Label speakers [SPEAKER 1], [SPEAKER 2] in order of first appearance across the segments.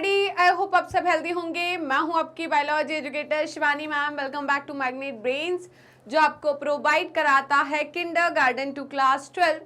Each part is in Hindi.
[SPEAKER 1] एवरीबॉडी, आई होप आप सब हेल्दी होंगे। मैं हूं आपकी biology educator Shivani ma'am. Welcome back to Magnet Brains, जो आपको प्रोवाइड कराता है किंडरगार्टन टू क्लास 12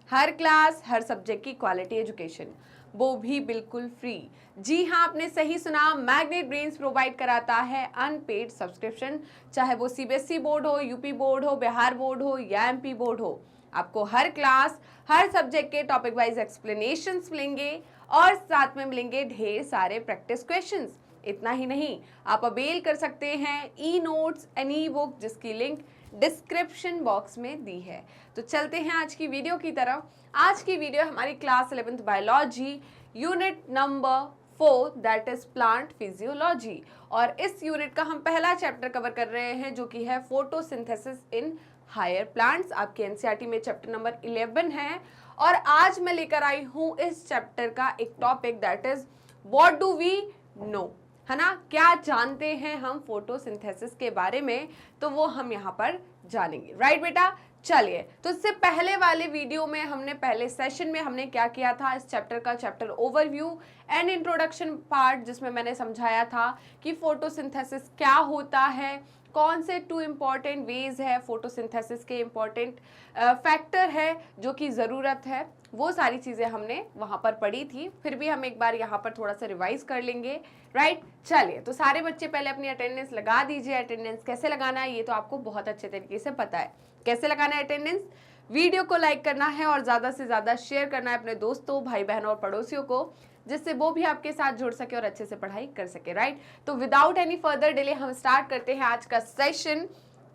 [SPEAKER 1] हर क्लास हर सब्जेक्ट की क्वालिटी एजुकेशन, वो भी बिल्कुल फ्री। जी हाँ, आपने सही सुना, मैग्नेट ब्रेन्स प्रोवाइड कराता है अनपेड सब्सक्रिप्शन, चाहे वो सीबीएसई बोर्ड हो, यूपी बोर्ड हो, बिहार बोर्ड हो या एमपी बोर्ड हो। आपको हर क्लास हर सब्जेक्ट के टॉपिक वाइज एक्सप्लेनेशंस मिलेंगे और साथ में मिलेंगे ढेर सारे प्रैक्टिस क्वेश्चंस। इतना ही नहीं, आप अवेल कर सकते हैं e notes and E book, जिसकी लिंक डिस्क्रिप्शन बॉक्स में दी है। तो चलते हैं आज की वीडियो की तरफ। आज की वीडियो हमारी class 11th biology unit number 4 that is plant physiology, और इस यूनिट का हम पहला चैप्टर कवर कर रहे हैं जो कि है फोटोसिंथेसिस इन हायर प्लांट्स। आपके एनसीईआरटी में चैप्टर नंबर 11 है और आज मैं लेकर आई हूं इस चैप्टर का एक topic that is what do we know, है ना। क्या जानते हैं हम फोटोसिंथेसिस के बारे में, तो वो हम यहाँ पर जानेंगे। राइट बेटा, चलिए। तो इससे पहले वाले वीडियो में हमने पहले सेशन में हमने क्या किया था, इस चैप्टर का chapter overview and introduction part, जिसमें मैंने समझाया था कि फोटोसिंथेसिस क्या होता है, कौन से 2 इंपॉर्टेंट वेज है, फोटोसिंथेसिस के इंपॉर्टेंट फैक्टर है जो कि ज़रूरत है, वो सारी चीज़ें हमने वहाँ पर पढ़ी थी। फिर भी हम एक बार यहाँ पर थोड़ा सा रिवाइज कर लेंगे। राइट, चलिए। तो सारे बच्चे पहले अपनी अटेंडेंस लगा दीजिए। अटेंडेंस कैसे लगाना है ये तो आपको बहुत अच्छे तरीके से पता है। कैसे लगाना है अटेंडेंस? वीडियो को लाइक करना है और ज़्यादा से ज़्यादा शेयर करना है अपने दोस्तों, भाई बहनों और पड़ोसियों को, जिससे वो भी आपके साथ जुड़ सके और अच्छे से पढ़ाई कर सके। राइट, तो विदाउट एनी फर्दर डिले हम स्टार्ट करते हैं आज का सेशन।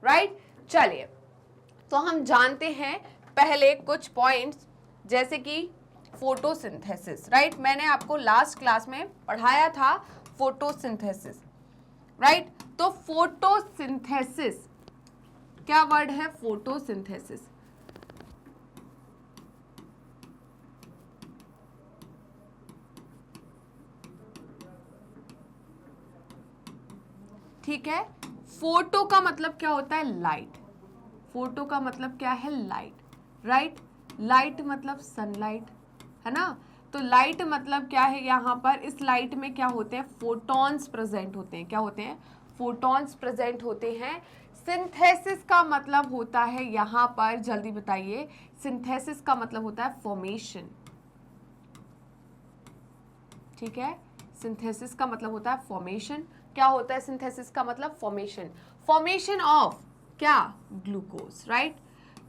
[SPEAKER 1] राइट, चलिए। तो हम जानते हैं पहले कुछ पॉइंट्स, जैसे कि फोटोसिंथेसिस। राइट, मैंने आपको लास्ट क्लास में पढ़ाया था फोटोसिंथेसिस। राइट, तो फोटोसिंथेसिस क्या वर्ड है? फोटोसिंथेसिस। ठीक है, फोटो का मतलब क्या होता है? लाइट। फोटो का मतलब क्या है? लाइट। राइट, लाइट मतलब सनलाइट, है ना। तो लाइट मतलब क्या है? यहाँ पर इस लाइट में क्या होते हैं? फोटॉन्स प्रेजेंट होते हैं। क्या होते हैं? फोटॉन्स प्रेजेंट होते हैं। सिंथेसिस का मतलब होता है, यहाँ पर जल्दी बताइए, सिंथेसिस का मतलब होता है फॉर्मेशन। ठीक है, सिंथेसिस का मतलब होता है फॉर्मेशन। क्या होता है सिंथेसिस का मतलब? फॉर्मेशन। फॉर्मेशन ऑफ क्या? ग्लूकोज। राइट,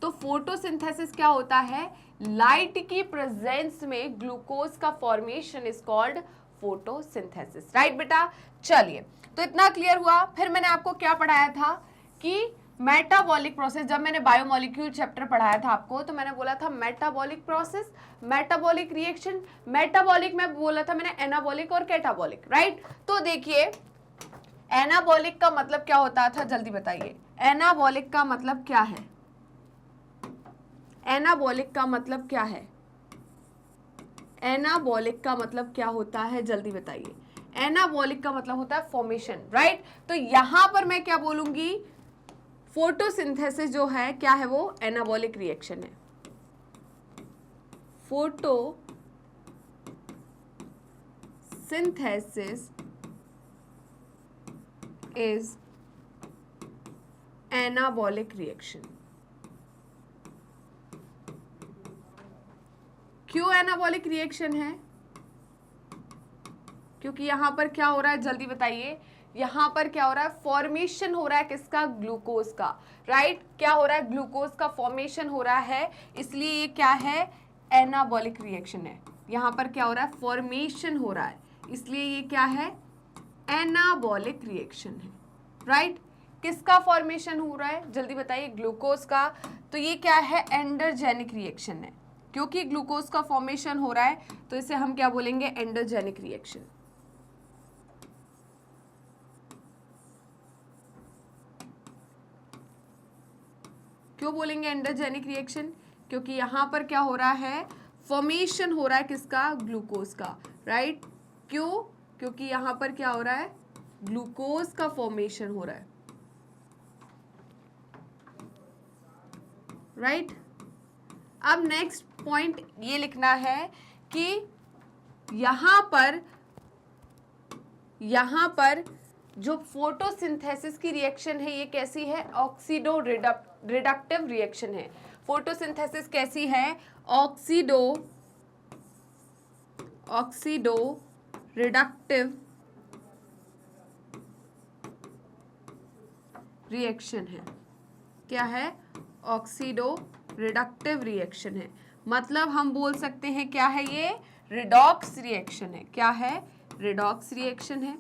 [SPEAKER 1] तो फोटोसिंथेसिस क्या होता है? लाइट की प्रेजेंस में ग्लूकोज का formation is called photosynthesis. Right बेटा, चलिए। तो इतना क्लियर हुआ। फिर मैंने आपको क्या पढ़ाया था कि मेटाबॉलिक प्रोसेस। जब मैंने बायोमोलिक्यूल चैप्टर पढ़ाया था आपको, तो मैंने बोला था metabolic process, metabolic reaction. Metabolic में बोला था मैंने एनाबॉलिक और कैटाबॉलिक। राइट, तो देखिए, एनाबॉलिक का मतलब क्या होता था? जल्दी बताइए, एनाबॉलिक का मतलब क्या है? एनाबॉलिक का मतलब क्या है? एनाबॉलिक का मतलब क्या होता है? जल्दी बताइए। एनाबॉलिक का मतलब होता है फॉर्मेशन। राइट, तो यहां पर मैं क्या बोलूंगी? फोटोसिंथेसिस जो है क्या है? वो एनाबॉलिक रिएक्शन है। Photosynthesis is anabolic reaction. क्यों एनाबॉलिक रिएक्शन है? क्योंकि यहां पर क्या हो रहा है? जल्दी बताइए। यहां पर क्या हो रहा है? फॉर्मेशन हो रहा है किसका? ग्लूकोज का। राइट, क्या हो रहा है? ग्लूकोज का फॉर्मेशन हो रहा है, इसलिए ये क्या है? एनाबॉलिक रिएक्शन है। यहां पर क्या हो रहा है? फॉर्मेशन हो रहा है, इसलिए ये क्या है? एनाबॉलिक रिएक्शन है। राइट, किसका फॉर्मेशन हो रहा है? जल्दी बताइए। ग्लूकोज का। तो ये क्या है? एंडोजेनिक रिएक्शन है। क्योंकि ग्लूकोज का फॉर्मेशन हो रहा है तो इसे हम क्या बोलेंगे? Endogenic reaction. क्यों बोलेंगे एंडोजेनिक रिएक्शन? क्योंकि यहां पर क्या हो रहा है? फॉर्मेशन हो रहा है किसका? ग्लूकोज का। राइट, क्यों? क्योंकि यहां पर क्या हो रहा है? ग्लूकोज का फॉर्मेशन हो रहा है। राइट, अब नेक्स्ट पॉइंट ये लिखना है कि यहां पर यहाँ पर जो फोटोसिंथेसिस की रिएक्शन है ये कैसी है, ऑक्सीडो रिडक्टिव रिएक्शन है। फोटोसिंथेसिस कैसी है, ऑक्सीडो रिडक्टिव रिएक्शन है। क्या है, ऑक्सीडो रिडक्टिव रिएक्शन है। मतलब हम बोल सकते हैं क्या है ये, रिडॉक्स रिएक्शन है। क्या है, रिडॉक्स रिएक्शन है।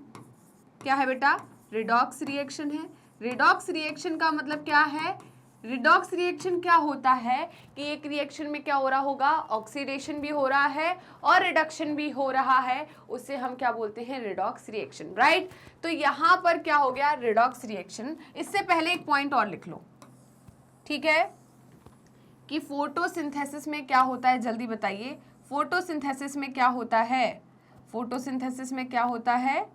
[SPEAKER 1] क्या है बेटा, रिडॉक्स रिएक्शन है। रिडॉक्स रिएक्शन का मतलब क्या है, रिडॉक्स रिएक्शन क्या होता है कि एक रिएक्शन में क्या हो रहा होगा, ऑक्सीडेशन भी हो रहा है और रिडक्शन भी हो रहा है, उसे हम क्या बोलते हैं, रिडॉक्स रिएक्शन, राइट। तो यहाँ पर क्या हो गया, रिडॉक्स रिएक्शन। इससे पहले एक पॉइंट और लिख लो, ठीक है, कि फोटोसिंथेसिस में क्या होता है, जल्दी बताइए। फोटोसिंथेसिस में क्या होता है, फोटोसिंथेसिस में क्या होता है,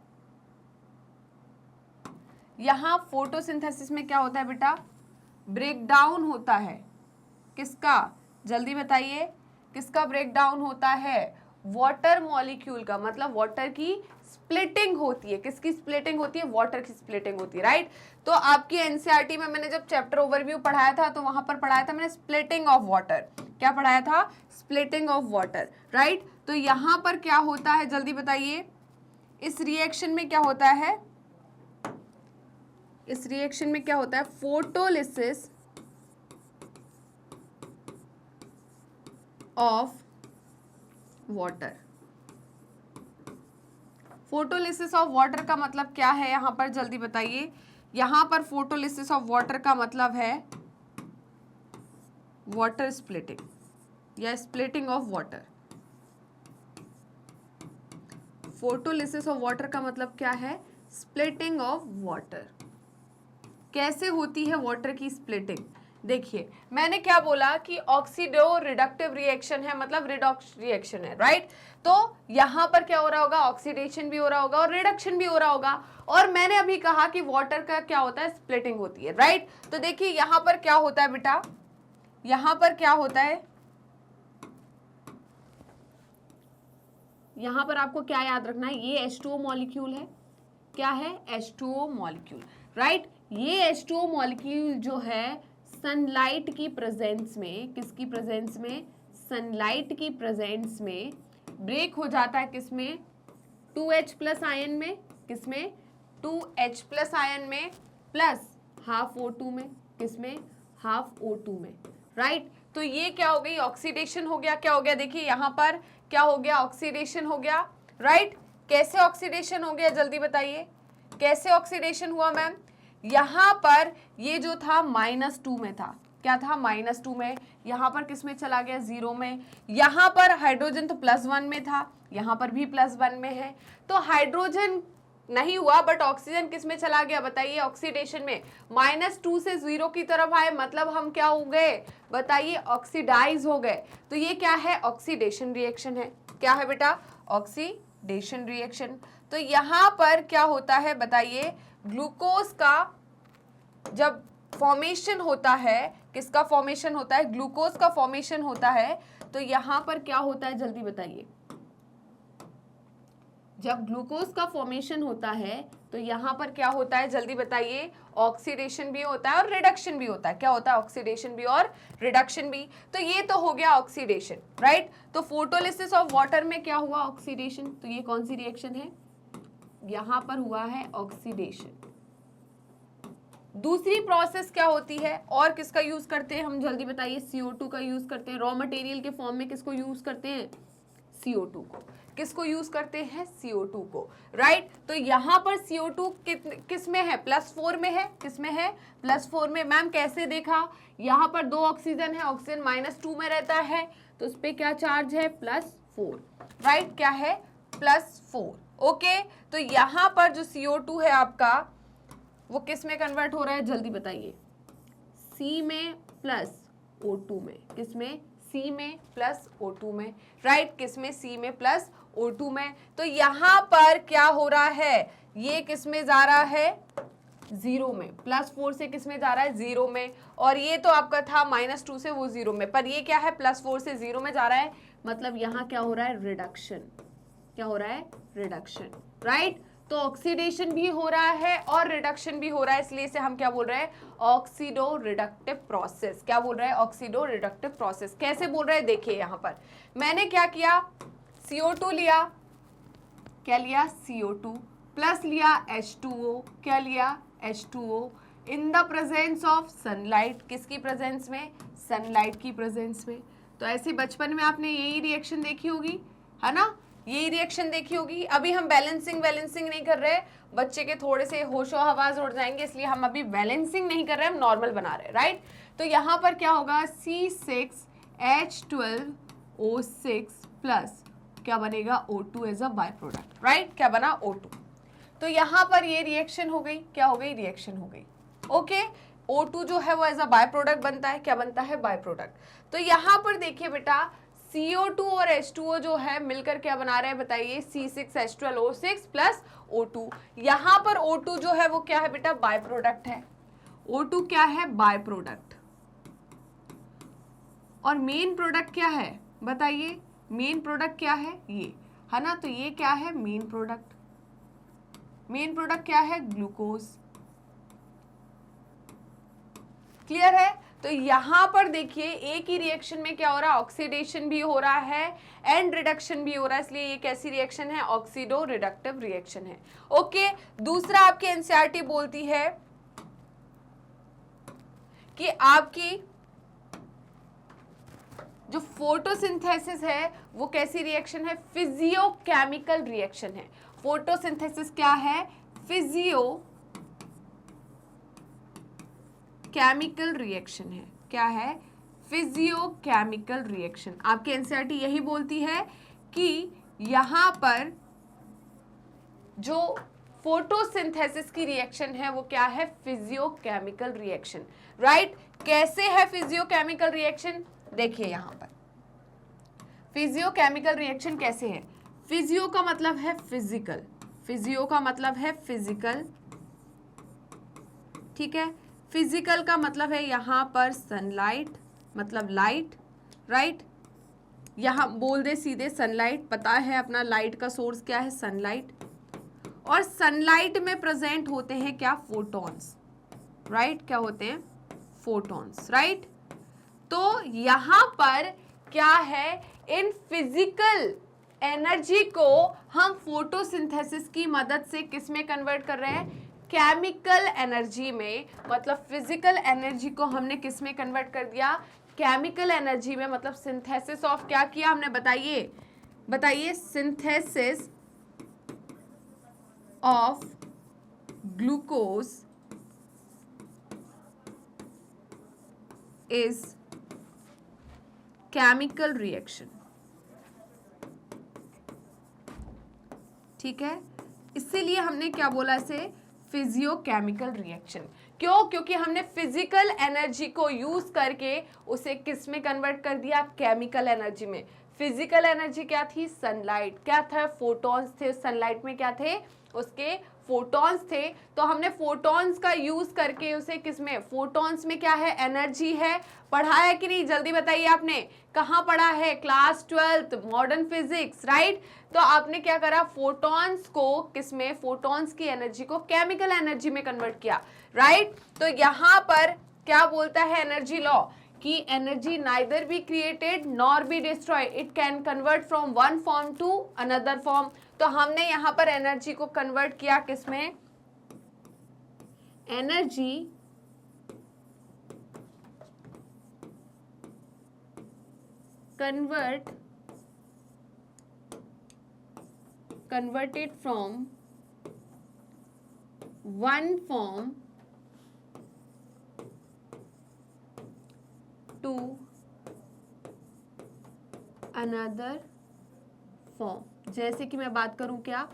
[SPEAKER 1] यहाँ फोटोसिंथेसिस में क्या होता है बेटा, ब्रेकडाउन होता है। किसका, जल्दी बताइए, किसका ब्रेकडाउन होता है, वाटर मॉलिक्यूल का। मतलब वाटर की स्प्लिटिंग होती है। किसकी स्प्लिटिंग होती है, वाटर की स्प्लिटिंग होती है, राइट। तो आपकी एनसीईआरटी में मैंने जब चैप्टर ओवरव्यू पढ़ाया था तो वहां पर पढ़ाया था मैंने स्प्लिटिंग ऑफ वाटर। क्या पढ़ाया था, स्प्लिटिंग ऑफ वाटर, राइट। तो यहां पर क्या होता है, जल्दी बताइए, इस रिएक्शन में क्या होता है, इस रिएक्शन में क्या होता है, photolysis of water. Photolysis of water का मतलब क्या है यहां पर, जल्दी बताइए। यहां पर फोटोलिसिस ऑफ वाटर का मतलब है वाटर स्प्लिटिंग या splitting of water. Photolysis of water का मतलब क्या है, स्प्लिटिंग ऑफ वाटर। कैसे होती है वाटर की स्प्लिटिंग, देखिए मैंने क्या बोला कि ऑक्सीडो रिडक्टिव रिएक्शन है, मतलब रिडॉक्स रिएक्शन है, राइट। तो यहां पर क्या हो रहा होगा, ऑक्सीडेशन भी हो रहा होगा और रिडक्शन भी हो रहा होगा। और मैंने अभी कहा कि वाटर का क्या होता है, स्प्लिटिंग होती है, राइट। तो देखिए यहां पर क्या होता है बेटा, यहां पर क्या होता है, यहां पर आपको क्या याद रखना है, ये H2O मॉलिक्यूल है। क्या है, H2O मॉलिक्यूल, राइट। ये H2O मॉलिक्यूल जो है सनलाइट की प्रेजेंस में, किसकी प्रेजेंस में, सनलाइट की प्रेजेंस में ब्रेक हो जाता है, किसमें, 2H प्लस आयन में, किसमें, 2H प्लस आयन में, प्लस हाफ O2 में, किसमें, हाफ O2 में, राइट। तो ये क्या हो गई, ऑक्सीडेशन हो गया। क्या हो गया, देखिए यहां पर क्या हो गया, ऑक्सीडेशन हो गया, राइट। कैसे ऑक्सीडेशन हो गया, जल्दी बताइए, कैसे ऑक्सीडेशन हुआ मैम। यहां पर ये जो था -2 में था, क्या था, -2 में, यहां पर किस में चला गया, 0 में। यहां पर हाइड्रोजन तो +1 में था, यहां पर भी +1 में है। तो हाइड्रोजन नहीं हुआ बट ऑक्सीजन किस में चला गया, बताइए, ऑक्सीडेशन में। -2 से 0 की तरफ आए, मतलब हम क्या हो गए, बताइए, ऑक्सीडाइज हो गए। तो ये क्या है, ऑक्सीडेशन रिएक्शन है। क्या है बेटा, ऑक्सीडेशन रिएक्शन। तो यहां पर क्या होता है, बताइए, ग्लूकोज का जब फॉर्मेशन होता है, किसका फॉर्मेशन होता है, ग्लूकोज का फॉर्मेशन होता है। तो यहां पर क्या होता है, जल्दी बताइए, जब ग्लूकोज का फॉर्मेशन होता है तो यहां पर क्या होता है, जल्दी बताइए, ऑक्सीडेशन भी होता है और रिडक्शन भी होता है। क्या होता है, ऑक्सीडेशन भी और रिडक्शन भी। तो ये तो हो गया ऑक्सीडेशन, राइट। तो फोटोलिसिस ऑफ वाटर में क्या हुआ, ऑक्सीडेशन। तो ये कौन सी रिएक्शन है, यहां पर हुआ है ऑक्सीडेशन। दूसरी प्रोसेस क्या होती है, और किसका यूज करते हैं हम, जल्दी बताइए, CO2 का यूज करते हैं। रॉ मटेरियल के फॉर्म में किसको यूज करते हैं, CO2 को। किसको यूज करते हैं, CO2 को, राइट। तो यहां पर CO2 किस में है, +4 में है, किस में है, +4 में। मैम कैसे देखा, यहां पर 2 ऑक्सीजन है, ऑक्सीजन -2 में रहता है, तो उस पर क्या चार्ज है, +4, राइट। क्या है, +4, ओके। तो यहां पर जो CO2 है आपका, वो किस में कन्वर्ट हो रहा है, जल्दी बताइए, C में +O2 में, किस में, C में +O2 में, राइट। किस में, C में +O2 में। तो यहां पर क्या हो रहा है, ये किस में जा रहा है, 0 में, +4 से किस में जा रहा है, 0 में। और ये तो आपका था -2 से वो 0 में, पर ये क्या है, +4 से 0 में जा रहा है। मतलब यहां क्या हो रहा है, रिडक्शन। क्या हो रहा है, रिडक्शन, राइट। तो ऑक्सीडेशन भी हो रहा है और रिडक्शन भी हो रहा है, इसलिए इसे हम क्या बोल रहे हैं, ऑक्सीडो रिडक्टिव प्रोसेस। क्या बोल रहे हैं, ऑक्सीडो रिडक्टिव प्रोसेस। कैसे बोल रहे हैं, देखिए यहां पर मैंने क्या किया, CO2 लिया, क्या लिया, CO2 प्लस लिया H2O, क्या लिया, H2O in the presence of sunlight. किसकी प्रेजेंस में, सनलाइट की प्रेजेंस में। तो ऐसे बचपन में आपने यही रिएक्शन देखी होगी, है ना, यही रिएक्शन देखी होगी। अभी हम बैलेंसिंग नहीं कर रहे, बच्चे के थोड़े से होशो हवास उड़ जाएंगे, इसलिए हम अभी बैलेंसिंग नहीं कर रहे, हम नॉर्मल बना रहे हैं, राइट। तो यहाँ पर क्या होगा, C6H12O6 प्लस क्या बनेगा, O2 as a by product, right. क्या बना, O2। तो यहाँ पर ये रिएक्शन हो गई, क्या हो गई, रिएक्शन हो गई, ओके। O2 जो है वो एज अ बाय प्रोडक्ट बनता है, क्या बनता है, बाय प्रोडक्ट। तो यहाँ पर देखिए बेटा, CO2 और H2O जो है मिलकर क्या बना रहे हैं, बताइए, C6H12O6 प्लस O2। यहाँ पर O2 जो है वो क्या है बेटा, बाय प्रोडक्ट है। O2 क्या है, बाय प्रोडक्ट। और मेन प्रोडक्ट क्या है, बताइए, मेन प्रोडक्ट क्या है, ये है ना। तो ये क्या है, मेन प्रोडक्ट। मेन प्रोडक्ट क्या है, ग्लूकोज। क्लियर है। तो यहां पर देखिए एक ही रिएक्शन में क्या हो रहा है, ऑक्सीडेशन भी हो रहा है एंड रिडक्शन भी हो रहा है, इसलिए ये कैसी रिएक्शन है, ऑक्सीडो रिडक्टिव रिएक्शन है, ओके। दूसरा आपकी एनसीईआरटी बोलती है कि आपकी जो फोटोसिंथेसिस है वो कैसी रिएक्शन है, फिजियोकेमिकल रिएक्शन है। फोटोसिंथेसिस क्या है, फिजियोकेमिकल रिएक्शन है। क्या है, फिजियोकेमिकल रिएक्शन। आपकी एनसीईआरटी यही बोलती है कि यहां पर जो फोटोसिंथेसिस की रिएक्शन है वो क्या है, फिजियोकेमिकल रिएक्शन, राइट। कैसे है फिजियोकेमिकल रिएक्शन, देखिए यहां पर फिजियोकेमिकल रिएक्शन कैसे है। फिजियो का मतलब है फिजिकल, फिजियो का मतलब है फिजिकल, ठीक है। फिजिकल का मतलब है यहां पर सनलाइट, मतलब लाइट, राइट। यहां बोल दे सीधे सनलाइट, पता है अपना लाइट का सोर्स क्या है, सनलाइट। और सनलाइट में प्रेजेंट होते हैं क्या, फोटॉन्स, राइट। क्या होते हैं, फोटॉन्स, राइट। तो यहां पर क्या है, इन फिजिकल एनर्जी को हम फोटोसिंथेसिस की मदद से किस में कन्वर्ट कर रहे हैं, केमिकल एनर्जी में। मतलब फिजिकल एनर्जी को हमने किस में कन्वर्ट कर दिया, केमिकल एनर्जी में। मतलब सिंथेसिस ऑफ क्या किया हमने, बताइए, बताइए, synthesis of glucose is chemical reaction, ठीक है। इसीलिए हमने क्या बोला इसे, फिजियोकेमिकल रिएक्शन। क्यों, क्योंकि हमने फिजिकल एनर्जी को यूज करके उसे किस में कन्वर्ट कर दिया, केमिकल एनर्जी में। फिजिकल एनर्जी क्या थी, सनलाइट। क्या था, फोटॉन्स थे सनलाइट में, क्या थे, उसके फोटॉन्स थे। तो हमने फोटॉन्स का यूज करके उसे किसमें, फोटॉन्स में क्या है, एनर्जी है। पढ़ा है कि नहीं, जल्दी बताइए, आपने कहाँ पढ़ा है, class 12th modern physics, right. तो आपने क्या करा, फोटॉन्स को किसमें, फोटॉन्स की एनर्जी को केमिकल एनर्जी में कन्वर्ट किया, राइट। तो यहां पर क्या बोलता है एनर्जी लॉ, कि energy neither be created nor be destroy, it can convert from one form to another form. तो हमने यहां पर एनर्जी को कन्वर्ट किया किसमें, energy converted from one form to another form। जैसे कि मैं बात करूं, क्या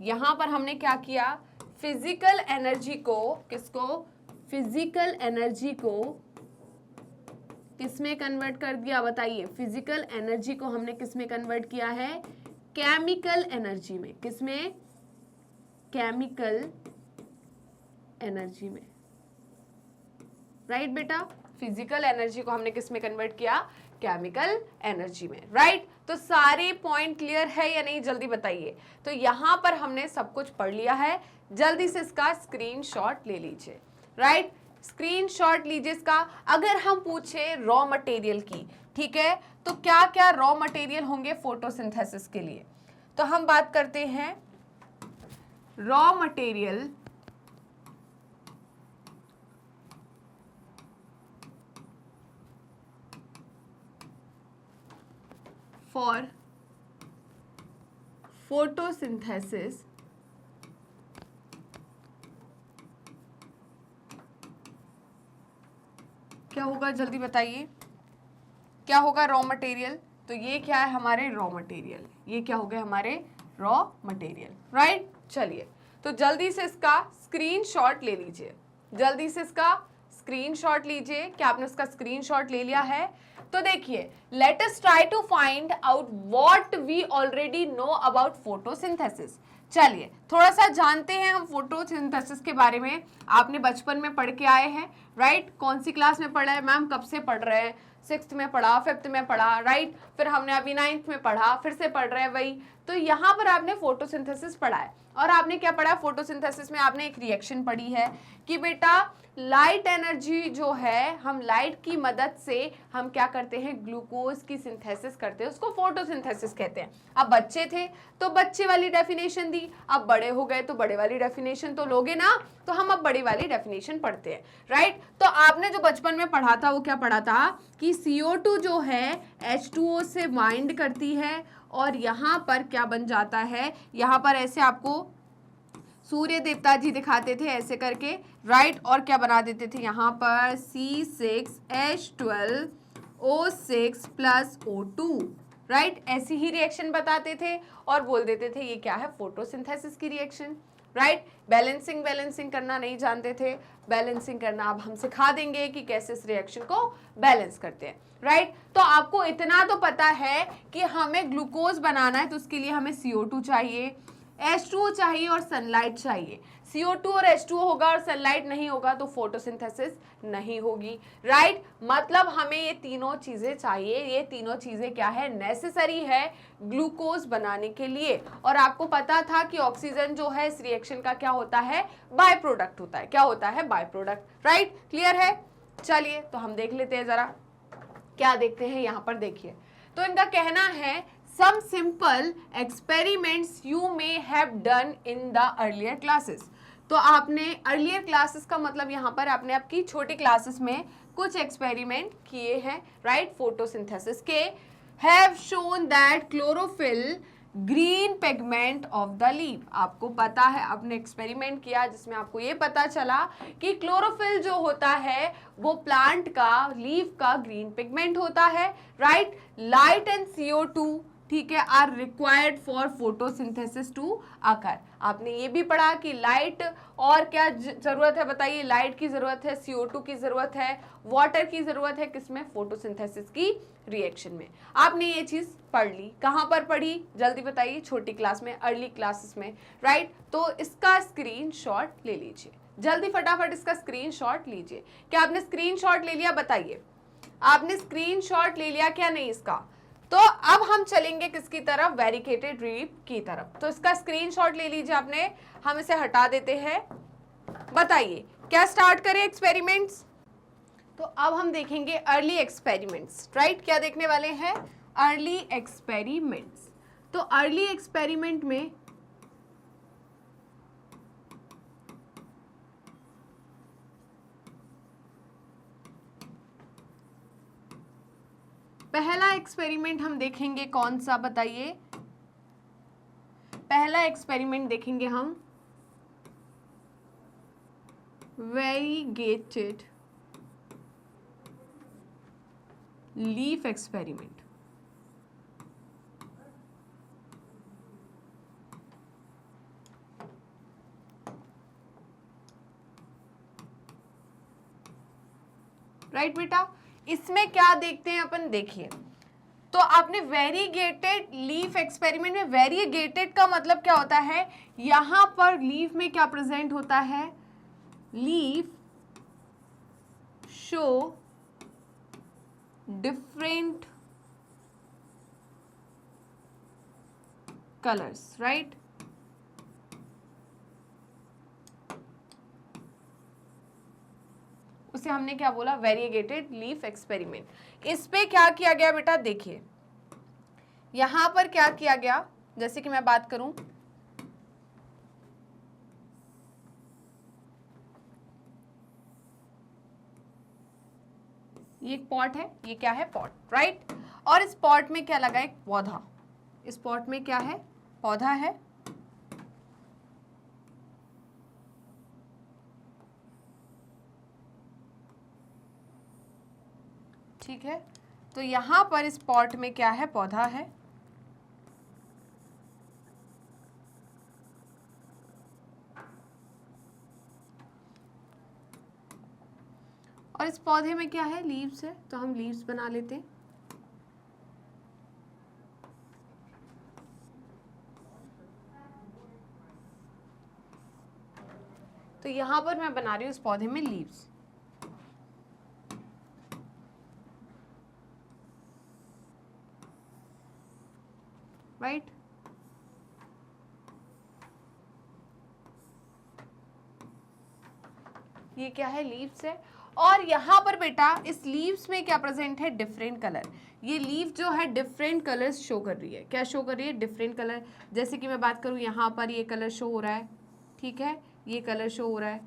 [SPEAKER 1] यहां पर हमने क्या किया, फिजिकल एनर्जी को, किसको, फिजिकल एनर्जी को किसमें कन्वर्ट कर दिया, बताइए, फिजिकल एनर्जी को हमने किसमें कन्वर्ट किया है, केमिकल एनर्जी में। किसमें, केमिकल एनर्जी में, राइट बेटा। फिजिकल एनर्जी को हमने किसमें कन्वर्ट किया, केमिकल एनर्जी में, राइट। तो सारे पॉइंट क्लियर है या नहीं, जल्दी बताइए। तो यहां पर हमने सब कुछ पढ़ लिया है, जल्दी से इसका स्क्रीनशॉट ले लीजिए, राइट। स्क्रीनशॉट लीजिए इसका। अगर हम पूछे रॉ मटेरियल की, ठीक है, तो क्या क्या रॉ मटेरियल होंगे फोटोसिंथेसिस के लिए, तो हम बात करते हैं रॉ मटेरियल फॉर फोटोसिंथेसिस क्या होगा, जल्दी बताइए, क्या होगा रॉ मटेरियल। तो ये क्या है हमारे रॉ मटेरियल, ये क्या हो गए हमारे रॉ मटेरियल, राइट। चलिए तो जल्दी से इसका स्क्रीनशॉट ले लीजिए, जल्दी से इसका स्क्रीनशॉट लीजिए। क्या आपने उसका स्क्रीनशॉट ले लिया है? तो देखिए, let us try to find out what we already know about photosynthesis. चलिए थोड़ा सा जानते हैं हम फोटोसिंथेसिस के बारे में। आपने बचपन में पढ़ के आए हैं, राइट। कौन सी क्लास में पढ़ा है मैम, कब से पढ़ रहे हैं? 6th में पढ़ा, 5th में पढ़ा, राइट। फिर हमने अभी 9th में पढ़ा, फिर से पढ़ रहे हैं वही। तो यहाँ पर आपने फोटोसिंथेसिस पढ़ा है, और आपने क्या पढ़ा? फोटोसिंथेसिस में आपने एक रिएक्शन पढ़ी है कि बेटा लाइट एनर्जी जो है, हम लाइट की मदद से हम क्या करते हैं, ग्लूकोज की सिंथेसिस करते हैं, उसको फोटोसिंथेसिस कहते हैं। अब बच्चे थे तो बच्चे वाली डेफिनेशन दी, अब बड़े हो गए तो बड़े वाली डेफिनेशन तो लोगे ना, तो हम अब बड़ी वाली डेफिनेशन पढ़ते हैं, राइट। तो आपने जो बचपन में पढ़ा था वो क्या पढ़ा था कि CO2 जो है H2O से बाइंड करती है, और यहाँ पर क्या बन जाता है, यहाँ पर ऐसे आपको सूर्य देवता जी दिखाते थे ऐसे करके, राइट। और क्या बना देते थे यहाँ पर C6H12O6 प्लस O2, राइट। ऐसी ही रिएक्शन बताते थे और बोल देते थे ये क्या है, फोटोसिंथेसिस की रिएक्शन, राइट। बैलेंसिंग करना नहीं जानते थे, बैलेंसिंग करना अब हम सिखा देंगे कि कैसे इस रिएक्शन को बैलेंस करते हैं, राइट। तो आपको इतना तो पता है कि हमें ग्लूकोज बनाना है तो उसके लिए हमें CO2 चाहिए, H2O चाहिए और सनलाइट चाहिए। CO2 और H2O होगा और सनलाइट नहीं होगा तो फोटोसिंथेसिस नहीं होगी, राइट। मतलब हमें ये तीनों चीजें चाहिए, ये तीनों चीजें क्या है, नेसेसरी है ग्लूकोज बनाने के लिए। और आपको पता था कि ऑक्सीजन जो है इस रिएक्शन का क्या होता है, बाय प्रोडक्ट होता है। क्या होता है? Bye product, right. क्लियर है? चलिए तो हम देख लेते हैं, जरा क्या देखते हैं यहाँ पर, देखिए। तो इनका कहना है some simple experiments you may have done in the earlier classes। तो आपने earlier classes का मतलब यहाँ पर आपने आपकी छोटी क्लासेस में कुछ एक्सपेरिमेंट किए हैं, राइट, फोटोसिंथेसिस के। have shown that chlorophyll green pigment of the leaf. आपको पता है, आपने एक्सपेरिमेंट किया जिसमें आपको ये पता चला कि क्लोरोफिल जो होता है वो प्लांट का, लीफ का ग्रीन पिगमेंट होता है, राइट। लाइट एंड CO2, ठीक है, are required for photosynthesis to occur. आपने ये भी पढ़ा कि लाइट और क्या जरूरत है, बताइए। लाइट की जरूरत है, CO2 की जरूरत है, वाटर की जरूरत है, किसमें? फोटोसिंथेसिस की रिएक्शन में। आपने ये चीज पढ़ ली, कहां पर पढ़ी, जल्दी बताइए। छोटी क्लास में, अर्ली क्लासेस में, राइट। तो इसका स्क्रीनशॉट ले लीजिए, जल्दी फटाफट इसका स्क्रीनशॉट लीजिए। क्या आपने स्क्रीनशॉट ले लिया? बताइए, आपने स्क्रीनशॉट ले लिया क्या नहीं इसका? तो अब हम चलेंगे किसकी तरफ, वेरिकेटेड रीप की तरफ। तो इसका स्क्रीनशॉट ले लीजिए आपने, हम इसे हटा देते हैं। बताइए क्या स्टार्ट करें एक्सपेरिमेंट्स? तो अब हम देखेंगे अर्ली एक्सपेरिमेंट्स, राइट। क्या देखने वाले हैं? Early experiments. तो अर्ली एक्सपेरिमेंट में पहला एक्सपेरिमेंट हम देखेंगे कौन सा, बताइए। पहला एक्सपेरिमेंट देखेंगे हम वेरीगेटेड लीफ एक्सपेरिमेंट। राइट बेटा, इसमें क्या देखते हैं अपन, देखिए। तो आपने वेरीगेटेड लीफ एक्सपेरिमेंट में, वेरीगेटेड का मतलब क्या होता है, यहां पर लीफ में क्या प्रेजेंट होता है, leaf show different colors, right? उसे हमने क्या बोला, वेरिएगेटेड लीफ एक्सपेरिमेंट। इस पे क्या किया गया बेटा, देखिए यहां पर क्या किया गया, जैसे कि मैं बात करूं, ये एक पॉट है, ये क्या है, पॉट, राइट। और इस पॉट में क्या लगा, एक पौधा, इस पॉट में क्या है, पौधा है, ठीक है। तो यहां पर इस पॉट में क्या है, पौधा है, और इस पौधे में क्या है, लीव्स है, तो हम लीव्स बना लेते हैं। तो यहां पर मैं बना रही हूं इस पौधे में लीव्स, राइट। ये क्या है, लीव्स है। और यहां पर बेटा इस लीव्स में क्या प्रेजेंट है, डिफरेंट कलर। ये लीव जो है डिफरेंट कलर्स शो कर रही है, क्या शो कर रही है, डिफरेंट कलर। जैसे कि मैं बात करूं, यहां पर ये कलर शो हो रहा है, ठीक है, ये कलर शो हो रहा है,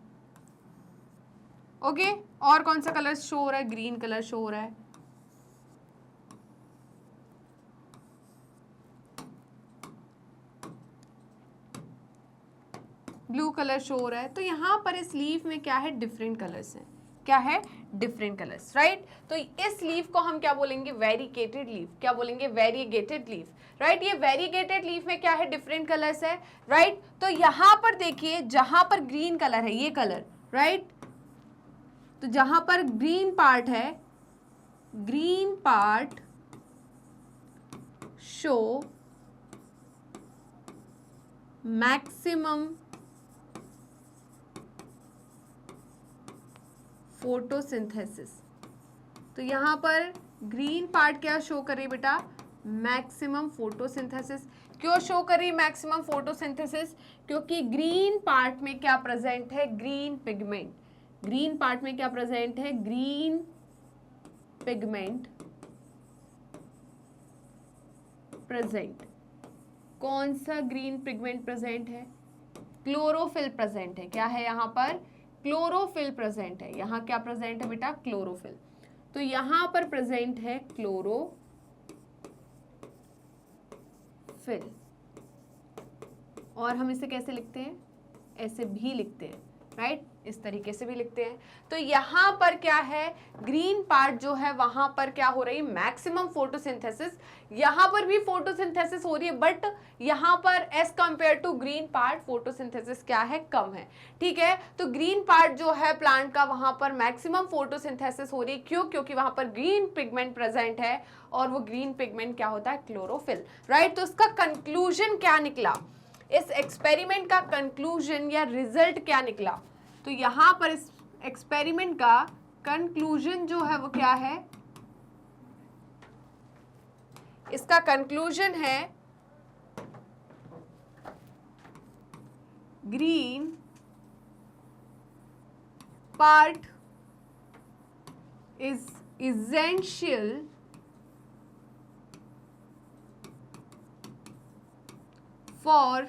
[SPEAKER 1] ओके। और कौन सा कलर शो हो रहा है, ग्रीन कलर शो हो रहा है, ब्लू कलर शो हो रहा है। तो यहाँ पर इस लीफ में क्या है, डिफरेंट कलर्स हैं, क्या है, डिफरेंट कलर्स, राइट। तो इस लीफ को हम क्या बोलेंगे, वेरीगेटेड लीफ, क्या बोलेंगे, वेरीगेटेड लीफ, राइट। ये वेरीगेटेड लीफ में क्या है, डिफरेंट कलर्स है, राइट। तो यहाँ पर देखिए, जहां पर ग्रीन कलर है, ये कलर, राइट, तो जहां पर ग्रीन पार्ट है, green part show maximum photosynthesis. तो यहां पर ग्रीन पार्ट क्या शो कर रही है बेटा, मैक्सिमम फोटोसिंथेसिस। क्यों शो कर रही मैक्सिमम फोटोसिंथेसिस, क्योंकि ग्रीन पार्ट में क्या प्रेजेंट है, ग्रीन पिगमेंट। ग्रीन पार्ट में क्या प्रेजेंट है, ग्रीन पिगमेंट प्रेजेंट। कौन सा ग्रीन पिगमेंट प्रेजेंट है, क्लोरोफिल प्रेजेंट है, क्या है यहाँ पर, क्लोरोफिल प्रेजेंट है। यहाँ क्या प्रेजेंट है बेटा, क्लोरोफिल। तो यहां पर प्रेजेंट है क्लोरोफिल। और हम इसे कैसे लिखते हैं, ऐसे भी लिखते हैं, राइट, इस तरीके से भी लिखते हैं। तो यहां पर क्या है, ग्रीन पार्ट जो है वहां पर क्या हो रही है, मैक्सिमम फोटोसिंथेसिस। यहां पर भी फोटोसिंथेसिस हो रही है, बट यहां पर as compare to green part photosynthesis क्या है, कम है, ठीक है। तो ग्रीन पार्ट जो है प्लांट का, वहां पर मैक्सिमम फोटोसिंथेसिस हो रही है, क्यों, क्योंकि वहां पर ग्रीन पिगमेंट प्रेजेंट है, और वो ग्रीन पिगमेंट क्या होता है, क्लोरोफिल, राइट। तो इसका कंक्लूजन क्या निकला, इस एक्सपेरिमेंट का कंक्लूजन या रिजल्ट क्या निकला। तो यहां पर इस एक्सपेरिमेंट का कंक्लूजन जो है वो क्या है, इसका कंक्लूजन है green part is essential for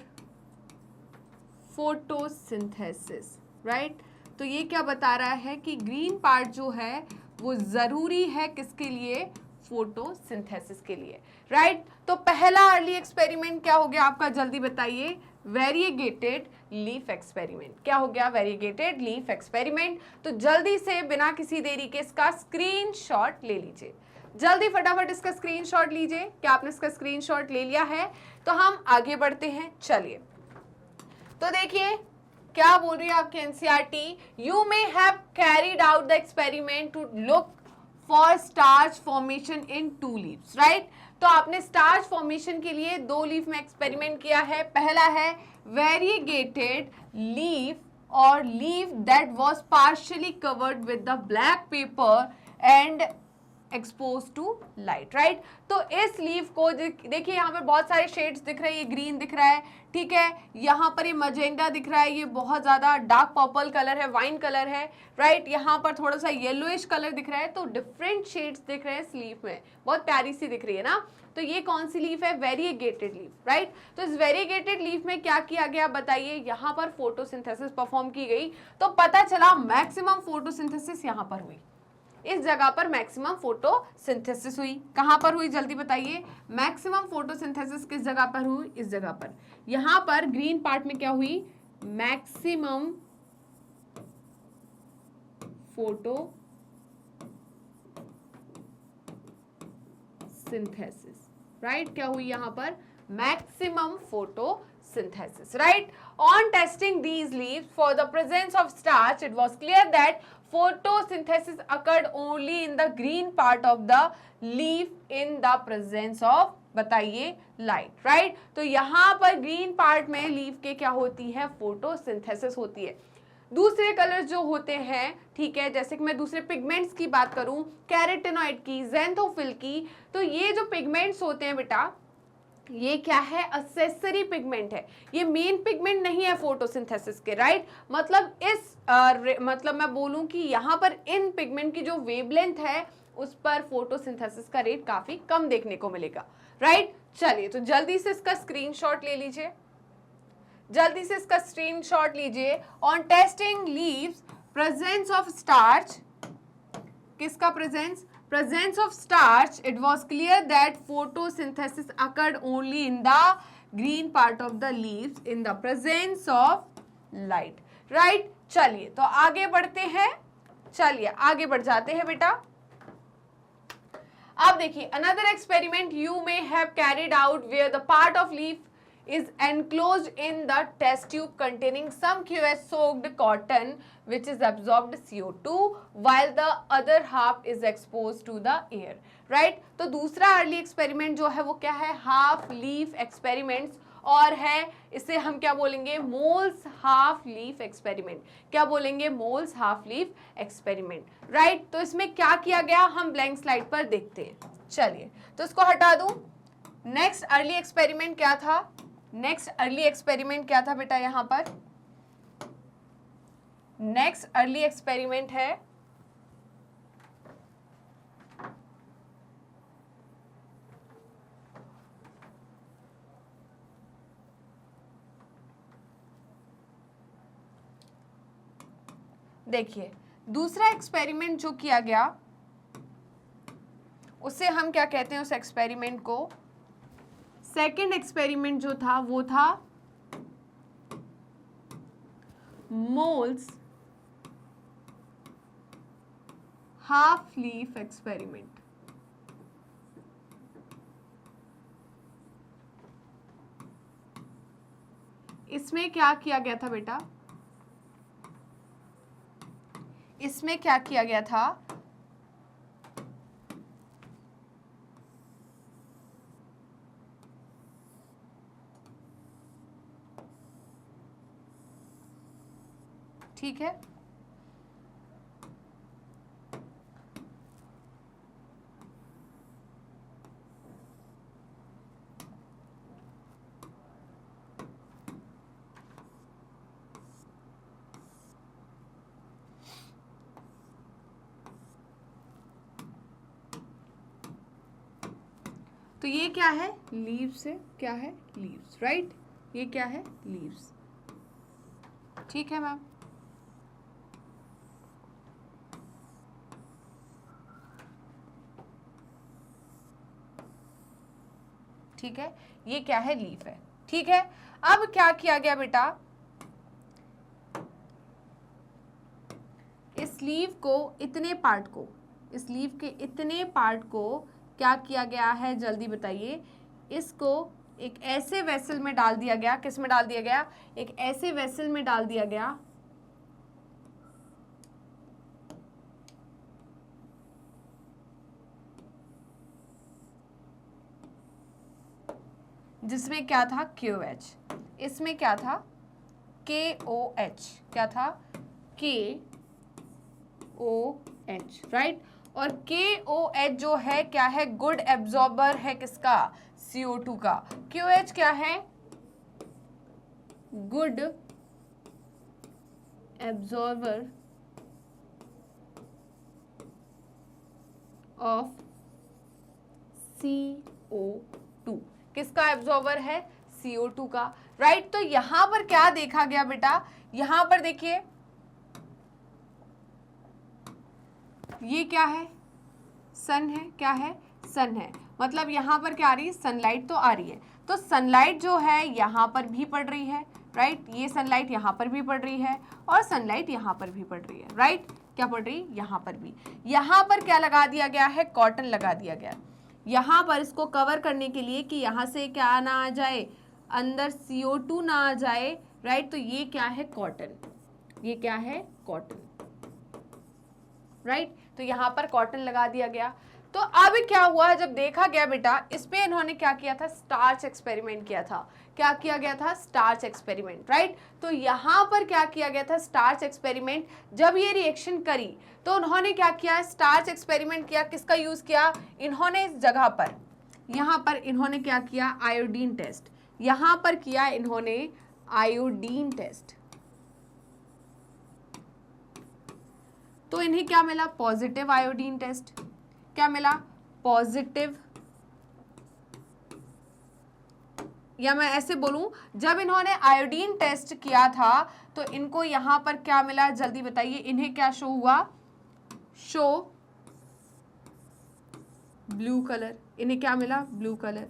[SPEAKER 1] photosynthesis, right. तो ये क्या बता रहा है कि ग्रीन पार्ट जो है वो जरूरी है किसके लिए, फोटोसिंथेसिस के लिए, राइट। तो पहला अर्ली एक्सपेरिमेंट क्या हो गया आपका, जल्दी बताइए, वेरिएगेटेड लीफ एक्सपेरिमेंट। क्या हो गया, वेरिएगेटेड लीफ एक्सपेरिमेंट। तो जल्दी से बिना किसी देरी के इसका स्क्रीनशॉट ले लीजिए, जल्दी फटाफट इसका स्क्रीनशॉट लीजिए। क्या आपने इसका स्क्रीनशॉट ले लिया है, तो हम आगे बढ़ते हैं, चलिए। तो देखिए क्या बोल रही है आपकी NCERT, you may have carried out the experiment to look for starch formation in 2 leaves, right. तो आपने स्टार्च फॉर्मेशन के लिए 2 लीफ में एक्सपेरिमेंट किया है। पहला है वेरिएगेटेड लीफ और leaf that was partially covered with the black paper and expose to light, right. तो इस लीफ को देखिए यहाँ पर बहुत सारे शेड्स दिख रहे हैं, ये ग्रीन दिख रहा है, ठीक है, यहाँ पर ये मजेंडा दिख रहा है, ये बहुत ज्यादा डार्क पर्पल कलर है, वाइन कलर है, राइट, यहाँ पर थोड़ा सा येलोइश कलर दिख रहा है, तो डिफरेंट शेड्स दिख रहे हैं इस लीफ में, बहुत प्यारी सी दिख रही है ना। तो ये कौन सी लीफ है? Variegated leaf, right. तो इस वेरीगेटेड लीफ में क्या किया गया बताइए, यहाँ पर फोटोसिंथेसिस परफॉर्म की गई, तो पता चला मैक्सिमम फोटोसिंथेसिस यहाँ पर हुई, इस जगह पर मैक्सिमम फोटोसिंथेसिस हुई। कहां पर हुई जल्दी बताइए, मैक्सिमम फोटोसिंथेसिस किस जगह पर हुई? इस जगह पर। यहां पर ग्रीन पार्ट में क्या हुई? मैक्सिमम फोटोसिंथेसिस, राइट, क्या हुई यहां पर? Maximum photosynthesis, right. On testing these leaves for the presence of starch, it was clear that photosynthesis occurred only in the green part of the leaf in the presence of, बताइए, लाइट, राइट। तो यहाँ पर ग्रीन पार्ट में लीफ के क्या होती है? फोटोसिंथेसिस होती है। दूसरे कलर्स जो होते हैं, ठीक है, जैसे कि मैं दूसरे पिगमेंट्स की बात करूं, कैरोटेनॉइड की, ज़ैंथोफिल की, तो ये जो पिगमेंट्स होते हैं बेटा, ये क्या है? एक्सेसरी पिगमेंट है, ये मेन पिगमेंट नहीं है फोटोसिंथेसिस के, राइट। मतलब मतलब मैं बोलूं कि यहाँ पर इन पिगमेंट की जो वेवलेंथ है उस पर फोटोसिंथेसिस का रेट काफी कम देखने को मिलेगा, राइट। चलिए, तो जल्दी से इसका स्क्रीनशॉट ले लीजिए, जल्दी से इसका स्क्रीनशॉट लीजिए। On testing leaves presence of starch, किसका presence? Presence of starch, it was clear that photosynthesis occurred only in the green part of the leaves in the presence of light, right। चलिए, तो आगे बढ़ते हैं, चलिए आगे बढ़ जाते हैं बेटा। अब देखिए, another experiment you may have carried out where the part of leaf is enclosed in the test tube containing some QS soaked cotton which is absorbed CO2 while the other half is exposed to the air, right। तो दूसरा अर्ली एक्सपेरिमेंट जो है वो क्या है? हाफ लीफ एक्सपेरिमेंट्स, और है इसे हम क्या बोलेंगे? Moles half leaf experiment. क्या बोलेंगे? Moles half leaf experiment, right. तो इसमें क्या किया गया हम ब्लैंक स्लाइड पर देखते हैं। चलिए, तो इसको हटा दूं। नेक्स्ट अर्ली एक्सपेरिमेंट क्या था? नेक्स्ट अर्ली एक्सपेरिमेंट क्या था बेटा? यहां पर नेक्स्ट अर्ली एक्सपेरिमेंट है देखिए, दूसरा एक्सपेरिमेंट जो किया गया उसे हम क्या कहते हैं? उस एक्सपेरिमेंट को, सेकेंड एक्सपेरिमेंट जो था वो था मोल्स हाफ लीफ एक्सपेरिमेंट। इसमें क्या किया गया था बेटा? इसमें क्या किया गया था? ठीक है, तो ये क्या है? लीव्स है, क्या है? Leaves, right. ये क्या है? लीव्स, ठीक है मैम। ठीक है, ये क्या है? लीफ है, ठीक है। अब क्या किया गया बेटा? इस लीफ को, इतने पार्ट को, इस लीफ के इतने पार्ट को क्या किया गया है? जल्दी बताइए। इसको एक ऐसे वेसल में डाल दिया गया, किस में डाल दिया गया? एक ऐसे वेसल में डाल दिया गया जिसमें क्या था? KOH। इसमें क्या था? KOH। क्या था? KOH, right. और KOH जो है क्या है, गुड एब्जॉर्बर है किसका, CO2 का। QH क्या है, गुड एब्जॉर्बर ऑफ CO2, किसका एब्जॉर्बर है, CO2 का, राइट। तो यहां पर क्या देखा गया बेटा, यहां पर देखिए ये क्या है, सन है, क्या है, सन है, मतलब यहां पर क्या आ रही है, सनलाइट तो आ रही है। तो सनलाइट जो है यहां पर भी पड़ रही है, राइट, ये सनलाइट यहां पर भी पड़ रही है और सनलाइट यहां पर भी पड़ रही है, राइट, क्या पड़ रही है, यहां पर भी। यहां पर क्या लगा दिया गया है, कॉटन लगा दिया गया यहां पर इसको कवर करने के लिए कि यहां से क्या ना आ जाए, अंदर CO2 ना आ जाए, राइट। तो ये क्या है, कॉटन, ये क्या है, कॉटन, राइट। तो यहां पर कॉटन लगा दिया गया। तो अब क्या हुआ, जब देखा गया बेटा, इस पे इन्होंने क्या किया था, स्टार्च एक्सपेरिमेंट किया था। क्या किया गया था, स्टार्च एक्सपेरिमेंट, राइट। तो यहां पर क्या किया गया था, स्टार्च एक्सपेरिमेंट। जब ये रिएक्शन करी तो उन्होंने क्या किया, स्टार्च एक्सपेरिमेंट किया, किसका यूज किया, इन्होंने इस जगह पर, यहां पर इन्होंने क्या किया, आयोडीन टेस्ट, यहां पर किया इन्होंने आयोडीन टेस्ट। तो इन्हें क्या मिला, पॉजिटिव आयोडीन टेस्ट, क्या मिला, पॉजिटिव, या मैं ऐसे बोलूं, जब इन्होंने आयोडीन टेस्ट किया था तो इनको यहां पर क्या मिला, जल्दी बताइए, इन्हें क्या शो हुआ, शो ब्लू कलर, इन्हें क्या मिला, ब्लू कलर,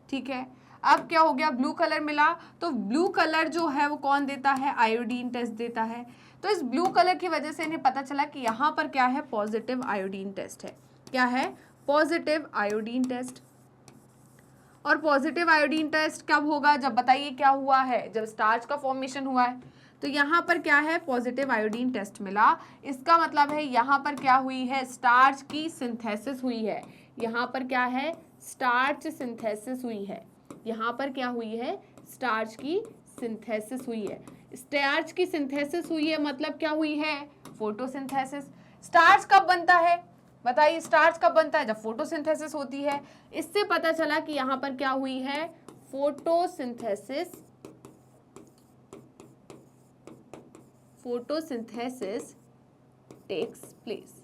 [SPEAKER 1] ठीक है। अब क्या हो गया, ब्लू कलर मिला, तो ब्लू कलर जो है वो कौन देता है, आयोडीन टेस्ट देता है। तो इस ब्लू कलर की वजह से इन्हें पता चला कि यहां पर क्या है, पॉजिटिव आयोडीन टेस्ट है, क्या है, पॉजिटिव आयोडीन टेस्ट। और पॉजिटिव आयोडीन टेस्ट कब होगा, जब बताइए क्या हुआ है, जब स्टार्च का फॉर्मेशन हुआ है। तो यहाँ पर क्या है, पॉजिटिव आयोडीन टेस्ट मिला, इसका मतलब है यहाँ पर क्या हुई है, स्टार्च की सिंथेसिस हुई है। यहाँ पर क्या है, स्टार्च सिंथेसिस हुई है, यहाँ पर क्या हुई है, स्टार्च की सिंथेसिस हुई है। स्टार्च की सिंथेसिस हुई है मतलब क्या हुई है, फोटोसिंथेसिस। स्टार्च कब बनता है, बताइए, स्टार्च कब बनता है, जब फोटोसिंथेसिस होती है। इससे पता चला कि यहां पर क्या हुई है, photosynthesis, photosynthesis takes place,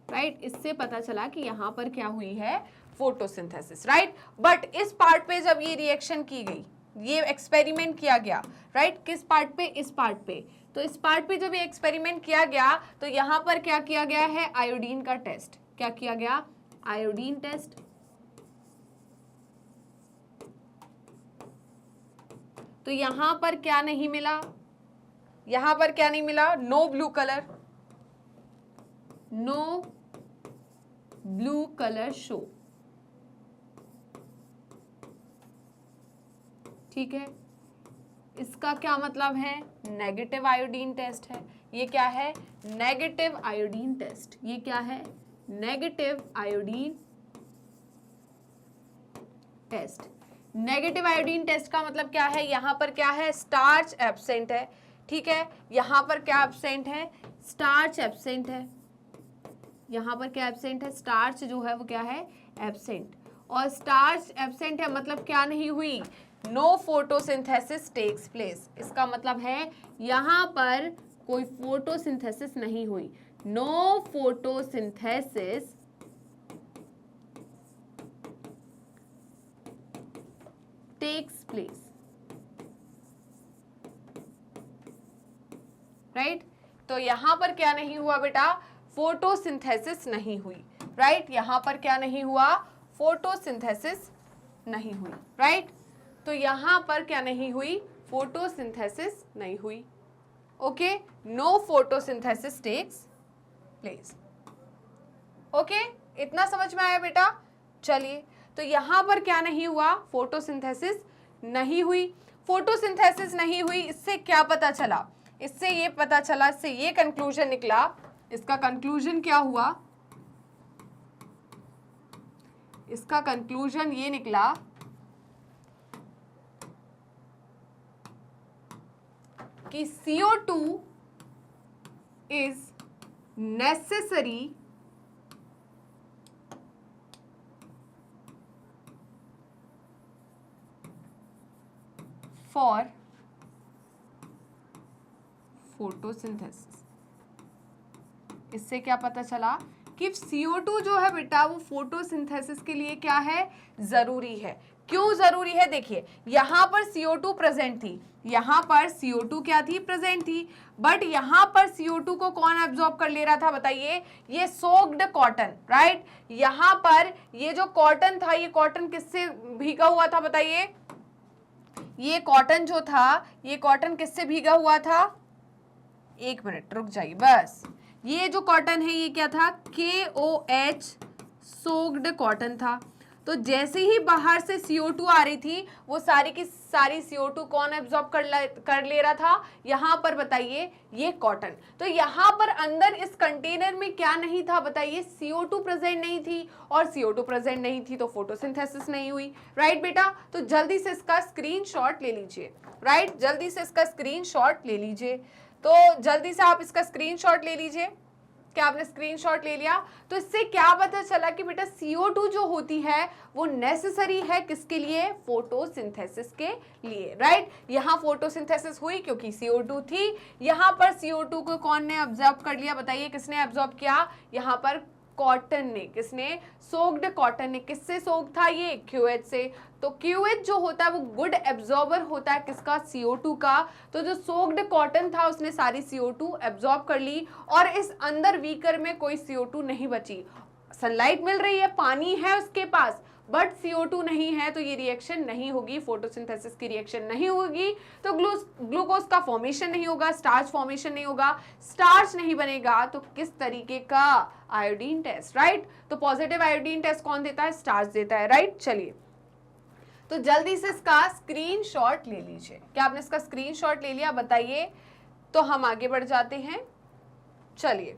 [SPEAKER 1] right. इससे पता चला कि यहां पर क्या हुई है, फोटोसिंथेसिस, राइट। बट इस पार्ट पे जब ये रिएक्शन की गई, ये एक्सपेरिमेंट किया गया, राइट, किस पार्ट पे, इस पार्ट पे। तो इस पार्ट पे जब ये एक्सपेरिमेंट किया गया तो यहां पर क्या किया गया है, आयोडीन का टेस्ट, क्या किया गया, आयोडीन टेस्ट। तो यहां पर क्या नहीं मिला, यहां पर क्या नहीं मिला, no blue colour, no blue colour show, ठीक है। इसका क्या मतलब है, नेगेटिव आयोडीन टेस्ट है, ये क्या है, नेगेटिव आयोडीन टेस्ट, ये क्या है, negative iodine test. Negative iodine test का मतलब क्या है, यहां पर क्या है, स्टार्च एब्सेंट है, ठीक है। यहां पर क्या एब्सेंट है, स्टार्च एब्सेंट है, यहां पर क्या एब्सेंट है, स्टार्च जो है वो क्या है, एब्सेंट। और स्टार्च एब्सेंट है मतलब क्या नहीं हुई, नो फोटोसिंथेसिस टेक्स प्लेस। इसका मतलब है यहां पर कोई फोटोसिंथेसिस नहीं हुई, no photosynthesis takes place, right. तो यहां पर क्या नहीं हुआ बेटा, फोटोसिंथेसिस नहीं हुई, राइट। यहां पर क्या नहीं हुआ, फोटोसिंथेसिस नहीं हुई, राइट। तो यहां पर क्या नहीं हुई, फोटोसिंथेसिस नहीं हुई, okay, no photosynthesis takes place, okay. इतना समझ में आया बेटा, चलिए। तो यहां पर क्या नहीं हुआ, फोटोसिंथेसिस नहीं हुई। फोटोसिंथेसिस नहीं हुई, इससे क्या पता चला, इससे ये पता चला, इससे ये कंक्लूजन निकला, इसका कंक्लूजन क्या हुआ, इसका कंक्लूजन ये निकला कि CO2 is necessary for photosynthesis. इससे क्या पता चला कि CO2 जो है बेटा वो फोटोसिंथेसिस के लिए क्या है, जरूरी है। क्यों जरूरी है, देखिए यहां पर CO2 प्रेजेंट थी, यहां पर CO2 क्या थी, प्रेजेंट थी, बट यहां पर CO2 को कौन एब्जॉर्ब कर ले रहा था बताइए, ये सोक्ड कॉटन, राइट। यहां पर ये जो कॉटन था, ये कॉटन किससे भीगा हुआ था बताइए, ये कॉटन जो था, ये कॉटन किससे भीगा हुआ था, एक मिनट रुक जाइए बस। ये जो कॉटन है ये क्या था, KOH सोक्ड कॉटन था। तो जैसे ही बाहर से CO2 आ रही थी, वो सारी की सारी CO2 कौन एब्जॉर्ब कर ले रहा था, यहां पर बताइए ये कॉटन। तो यहां पर अंदर इस कंटेनर में क्या नहीं था बताइए, CO2 प्रेजेंट नहीं थी, और CO2 प्रेजेंट नहीं थी तो फोटोसिंथेसिस नहीं हुई, राइट बेटा। तो जल्दी से इसका स्क्रीनशॉट ले लीजिए, राइट, जल्दी से इसका स्क्रीनशॉट ले लीजिए। तो जल्दी से आप इसका स्क्रीनशॉट ले लीजिए। क्या आपने स्क्रीनशॉट ले लिया? तो इससे क्या पता चला कि बेटा CO2 जो होती है वो नेसेसरी है किसके लिए, फोटोसिंथेसिस के लिए, राइट। यहां फोटोसिंथेसिस हुई क्योंकि CO2 थी, यहां पर CO2 को कौन ने ऑब्जर्व कर लिया बताइए, किसने ऑब्जर्व किया, यहां पर कॉटन ने, किसने, सोक्ड कॉटन ने। किससे सोक था ये, QH से। तो QH जो होता है वो गुड एब्जॉर्बर होता है किसका, CO2 का। तो जो सोक्ड कॉटन था उसने सारी CO2 एब्जॉर्ब कर ली, और इस अंदर वीकर में कोई CO2 नहीं बची। सनलाइट मिल रही है, पानी है उसके पास, बट CO2 नहीं है, तो ये रिएक्शन नहीं होगी, फोटोसिंथेसिस की रिएक्शन नहीं होगी, तो ग्लूकोज का फॉर्मेशन नहीं होगा, स्टार्च फॉर्मेशन नहीं होगा, स्टार्च नहीं बनेगा, तो किस तरीके का आयोडीन टेस्ट, राइट। तो पॉजिटिव आयोडीन टेस्ट कौन देता है, स्टार्च देता है, राइट। चलिए तो जल्दी से इसका स्क्रीनशॉट ले लीजिए। क्या आपने इसका स्क्रीनशॉट ले लिया बताइए, तो हम आगे बढ़ जाते हैं। चलिए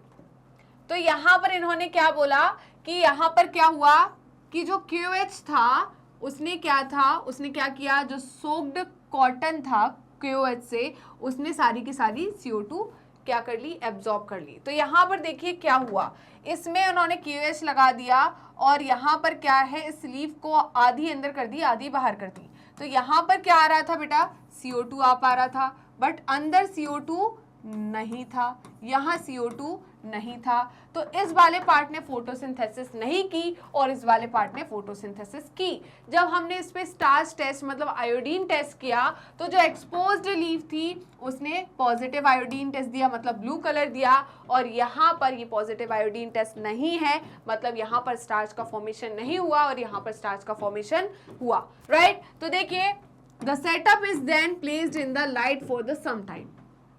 [SPEAKER 1] तो यहां पर इन्होंने क्या बोला कि यहां पर क्या हुआ कि जो QH था उसने क्या था, उसने क्या किया, जो सोक्ड कॉटन था QH से, उसने सारी की सारी CO2 क्या कर ली, एब्जॉर्ब कर ली। तो यहाँ पर देखिए क्या हुआ, इसमें उन्होंने QH लगा दिया, और यहाँ पर क्या है, इस लीफ को आधी अंदर कर दी, आधी बाहर कर दी। तो यहाँ पर क्या आ रहा था बेटा, CO2 आ पा रहा था, बट अंदर CO2 नहीं था, यहाँ CO2 नहीं था। तो इस वाले पार्ट ने फोटोसिंथेसिस नहीं की, और इस वाले पार्ट ने फोटोसिंथेसिस की। जब हमने इस पे स्टार्च टेस्ट मतलब आयोडीन टेस्ट किया, तो जो एक्सपोज्ड लीफ थी उसने पॉजिटिव आयोडीन टेस्ट दिया, मतलब ब्लू कलर दिया, और यहाँ पर ये पॉजिटिव आयोडीन टेस्ट नहीं है, मतलब यहाँ पर स्टार्च का फॉर्मेशन नहीं हुआ, और यहाँ पर स्टार्च का फॉर्मेशन हुआ, राइट। तो देखिए, the setup is then placed in the light for the some time.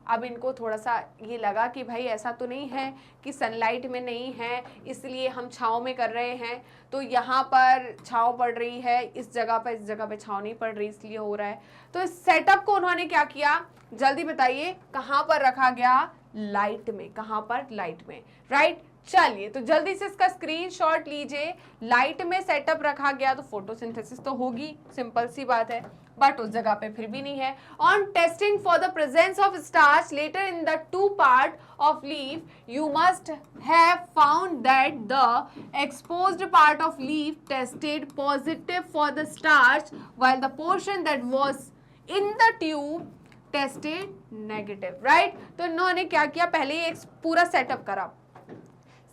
[SPEAKER 1] अब इनको थोड़ा सा ये लगा कि भाई ऐसा तो नहीं है कि सनलाइट में नहीं है इसलिए हम छाँव में कर रहे हैं, तो यहाँ पर छाँव पड़ रही है, इस जगह पे छाँव नहीं पड़ रही इसलिए हो रहा है। तो इस सेटअप को उन्होंने क्या किया, जल्दी बताइए, कहाँ पर रखा गया, लाइट में। कहाँ पर, लाइट में, राइट। चलिए तो जल्दी से इसका स्क्रीनशॉट लीजिए। लाइट में सेटअप रखा गया तो फोटोसिंथेसिस तो होगी, सिंपल सी बात है, बट उस जगह पे फिर भी नहीं है। On testing for the presence of starch later in the two part of leaf you must have found that the exposed part of leaf tested positive for the starch while the portion that was in the tube tested negative, right. तो इन्होंने क्या किया, पहले एक पूरा सेटअप करा,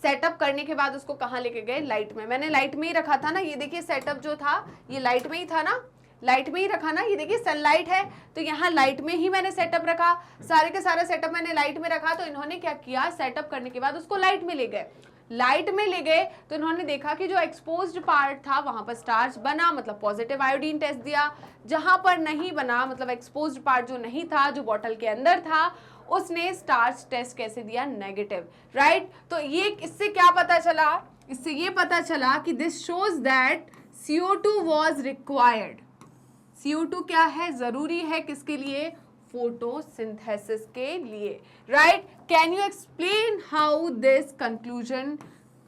[SPEAKER 1] सेटअप करने के बाद उसको कहाँ लेके गए, लाइट में। मैंने लाइट में ही रखा था ना, ये देखिए सेटअप जो था ये लाइट में ही था ना, लाइट में ही रखा ना, ये देखिए सनलाइट है तो यहाँ लाइट में ही मैंने सेटअप रखा, सारे के सारा सेटअप मैंने लाइट में रखा। तो इन्होंने क्या किया, सेटअप करने के बाद उसको लाइट में ले गए। लाइट में ले गए तो इन्होंने देखा कि जो एक्सपोज्ड पार्ट था वहां पर स्टार्च बना, मतलब पॉजिटिव आयोडीन टेस्ट दिया। जहां पर नहीं बना, मतलब एक्सपोज्ड पार्ट जो नहीं था, जो बॉटल के अंदर था, उसने स्टार्च टेस्ट कैसे दिया, नेगेटिव, राइट। तो ये इससे क्या पता चला, इससे ये पता चला कि this shows that CO2 was required. CO2 क्या है, जरूरी है किसके लिए, फोटोसिंथेसिस के लिए, right. Can you explain how this conclusion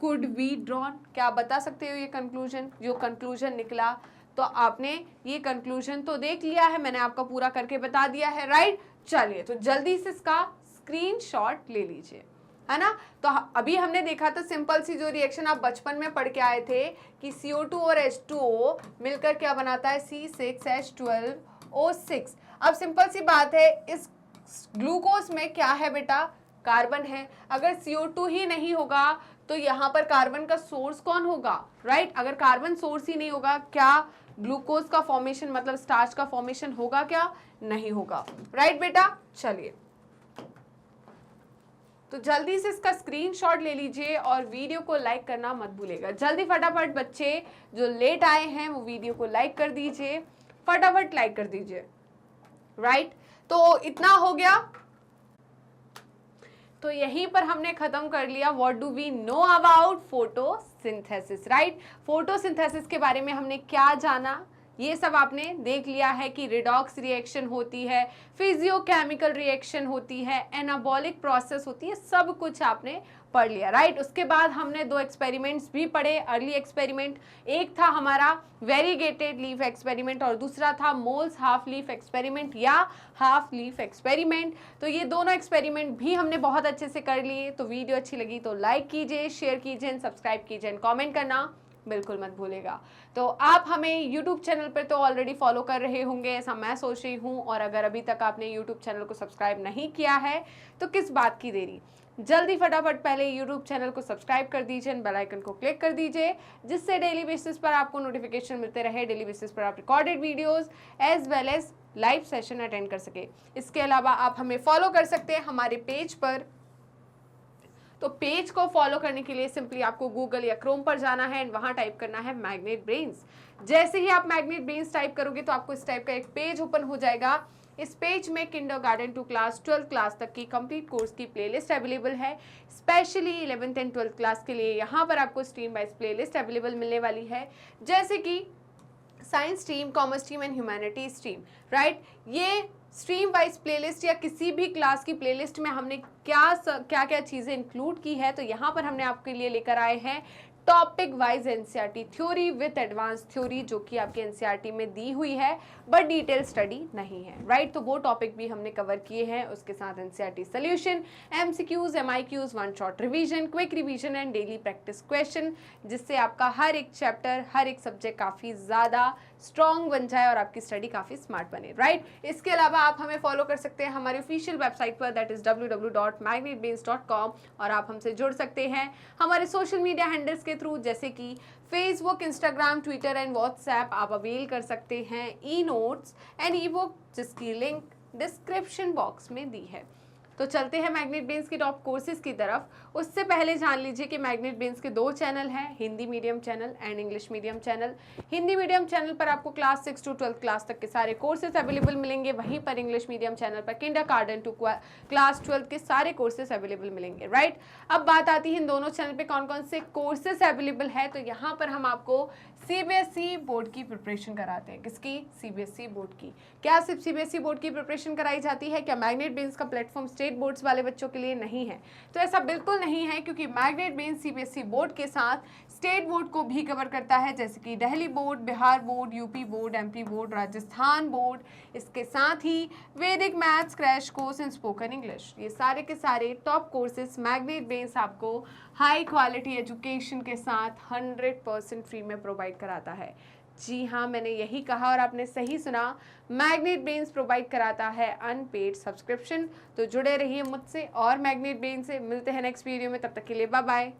[SPEAKER 1] could be drawn. क्या बता सकते हो ये कंक्लूजन, जो कंक्लूजन निकला। तो आपने ये कंक्लूजन तो देख लिया है, मैंने आपका पूरा करके बता दिया है, राइट। चलिए तो जल्दी से इसका स्क्रीनशॉट ले लीजिए। है ना। तो अभी हमने देखा था सिंपल सी जो रिएक्शन आप बचपन में पढ़ के आए थे कि CO2 और H2O मिलकर क्या बनाता है, C6H12O6। अब सिंपल सी बात है, इस ग्लूकोज में क्या है बेटा, कार्बन है। अगर CO2 ही नहीं होगा तो यहाँ पर कार्बन का सोर्स कौन होगा, राइट। अगर कार्बन सोर्स ही नहीं होगा, क्या ग्लूकोज का फॉर्मेशन मतलब स्टार्च का फॉर्मेशन होगा क्या, नहीं होगा, राइट बेटा। चलिए तो जल्दी से इसका स्क्रीनशॉट ले लीजिए और वीडियो को लाइक करना मत भूलिएगा। जल्दी फटाफट बच्चे जो लेट आए हैं वो वीडियो को लाइक कर दीजिए, फटाफट लाइक कर दीजिए, राइट। तो इतना हो गया, तो यहीं पर हमने खत्म कर लिया what do we know about photosynthesis, right. Photosynthesis के बारे में हमने क्या जाना, ये सब आपने देख लिया है कि रिडॉक्स रिएक्शन होती है, फिजियोकेमिकल रिएक्शन होती है, एनाबॉलिक प्रोसेस होती है, सब कुछ आपने पढ़ लिया, राइट। उसके बाद हमने 2 एक्सपेरिमेंट्स भी पढ़े, अर्ली एक्सपेरिमेंट, एक था हमारा वेरीगेटेड लीफ एक्सपेरिमेंट और दूसरा था मोल्स हाफ लीफ एक्सपेरिमेंट या हाफ लीफ एक्सपेरिमेंट। तो ये दोनों एक्सपेरिमेंट भी हमने बहुत अच्छे से कर लिए। तो वीडियो अच्छी लगी तो लाइक कीजिए, शेयर कीजिए, सब्सक्राइब कीजिए, कॉमेंट करना बिल्कुल मत भूलेगा। तो आप हमें YouTube चैनल पर तो ऑलरेडी फॉलो कर रहे होंगे, ऐसा मैं सोच रही हूँ, और अगर अभी तक आपने YouTube चैनल को सब्सक्राइब नहीं किया है तो किस बात की देरी, जल्दी फटाफट पहले YouTube चैनल को सब्सक्राइब कर दीजिए, बेल आइकन को क्लिक कर दीजिए, जिससे डेली बेसिस पर आपको नोटिफिकेशन मिलते रहे, डेली बेसिस पर आप recorded videos as well as live session attend कर सके। इसके अलावा आप हमें फॉलो कर सकते हैं हमारे पेज पर। तो पेज को फॉलो करने के लिए सिंपली आपको गूगल या क्रोम पर जाना है एंड वहां टाइप करना है मैग्नेट ब्रेन्स। जैसे ही आप मैग्नेट ब्रेन्स टाइप करोगे तो आपको इस टाइप का एक पेज ओपन हो जाएगा। इस पेज में kindergarten to class 12th class तक की कंप्लीट कोर्स की प्लेलिस्ट अवेलेबल है। Specially 11th and 12th class के लिए यहाँ पर आपको स्ट्रीम वाइज प्लेलिस्ट अवेलेबल मिलने वाली है, जैसे कि science stream, commerce stream and humanity stream, right. ये स्ट्रीम वाइज प्लेलिस्ट या किसी भी क्लास की प्लेलिस्ट में हमने क्या क्या चीज़ें इंक्लूड की है, तो यहाँ पर हमने आपके लिए लेकर आए हैं topic wise NCERT theory with advance theory, जो कि आपके एनसीईआरटी में दी हुई है बट डिटेल स्टडी नहीं है, राइट। तो वो टॉपिक भी हमने कवर किए हैं, उसके साथ NCERT solution, MCQs, MIQs, one shot revision, quick revision and daily practice question, जिससे आपका हर एक चैप्टर, हर एक सब्जेक्ट काफ़ी ज़्यादा स्ट्रॉन्ग बन जाए और आपकी स्टडी काफ़ी स्मार्ट बने, राइट। इसके अलावा आप हमें फॉलो कर सकते हैं हमारी ऑफिशियल वेबसाइट पर, दैट इज www.magnetbrains.com, और आप हमसे जुड़ सकते हैं हमारे सोशल मीडिया हैंडल्स के थ्रू, जैसे कि Facebook, Instagram, Twitter and WhatsApp. आप अवेल कर सकते हैं e notes and E book, जिसकी लिंक डिस्क्रिप्शन बॉक्स में दी है। तो चलते हैं मैग्नेट ब्रेन्स की टॉप कोर्सेज की तरफ। उससे पहले जान लीजिए कि मैग्नेट ब्रेन्स के 2 चैनल हैं, Hindi medium channel and English medium channel. Hindi medium channel पर आपको क्लास 6 to 12th क्लास तक के सारे कोर्सेज अवेलेबल मिलेंगे, वहीं पर इंग्लिश मीडियम चैनल पर किंडरगार्टन टू क्लास 12th के सारे कोर्सेज अवेलेबल मिलेंगे, राइट। अब बात आती है इन दोनों चैनल पे कौन कौन से कोर्सेज अवेलेबल है। तो यहाँ पर हम आपको सीबीएसई बोर्ड की प्रिपरेशन कराते हैं। किसकी? सीबीएसई बोर्ड की। क्या सिर्फ सीबीएसई बोर्ड की प्रिपरेशन कराई जाती है? क्या मैग्नेट ब्रेन्स का प्लेटफॉर्म स्टेट बोर्ड्स वाले बच्चों के लिए नहीं है? तो ऐसा बिल्कुल नहीं है, क्योंकि मैग्नेट ब्रेन्स सीबीएसई बोर्ड के साथ स्टेट बोर्ड को भी कवर करता है, जैसे कि Delhi board, Bihar board, UP board, MP board, Rajasthan board. इसके साथ ही वैदिक maths, crash course and spoken English, ये सारे के सारे टॉप कोर्सेज मैग्नेट ब्रेन्स आपको हाई क्वालिटी एजुकेशन के साथ 100% फ्री में प्रोवाइड कराता है। जी हाँ, मैंने यही कहा और आपने सही सुना, मैग्नेट ब्रेन्स प्रोवाइड कराता है अनपेड सब्सक्रिप्शन। तो जुड़े रहिए मुझसे और मैग्नेट ब्रेन से। मिलते हैं नेक्स्ट वीडियो में, तब तक के लिए बाय बाय।